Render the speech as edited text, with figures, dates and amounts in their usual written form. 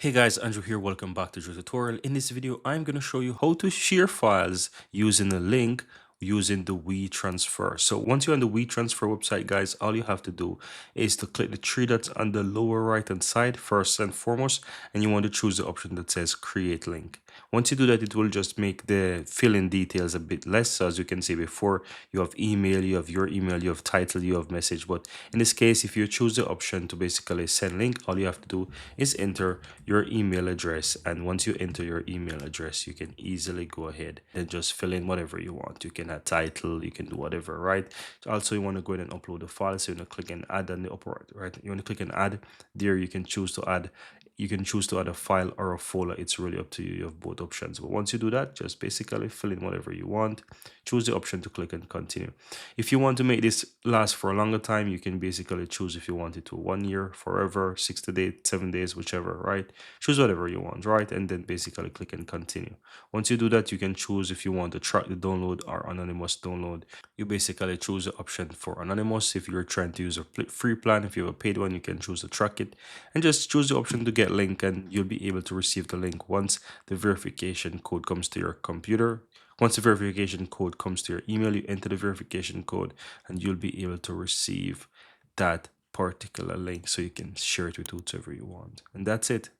Hey guys, Andrew here. Welcome back to the tutorial. In this video, I'm going to show you how to share files using a link using the WeTransfer. So once you're on the WeTransfer website, guys, all you have to do is to click the three dots on the lower right hand side first and foremost, and you want to choose the option that says create link. Once you do that, it will just make the fill-in details a bit less. So as you can see before, you have email, you have your email, you have title, you have message. But in this case, if you choose the option to basically send link, all you have to do is enter your email address. And once you enter your email address, you can easily go ahead and just fill in whatever you want. You can add title, you can do whatever, right? Also, you want to go ahead and upload the file. So you want to click and add on the upper right. You want to click and add there. You can choose to add a file or a folder. It's really up to you. You have both options. But once you do that, just basically fill in whatever you want. Choose the option to click and continue. If you want to make this last for a longer time, you can basically choose if you want it to 1 year, forever, 60 days, 7 days, whichever, right? Choose whatever you want, right? And then basically click and continue. Once you do that, you can choose if you want to track the download or anonymous download. You basically choose the option for anonymous. If you're trying to use a free plan, if you have a paid one, you can choose to track it and just choose the option to get link, and you'll be able to receive the link once the verification code comes to your computer. Once the verification code comes to your email, you enter the verification code and you'll be able to receive that particular link so you can share it with whoever you want. And that's it.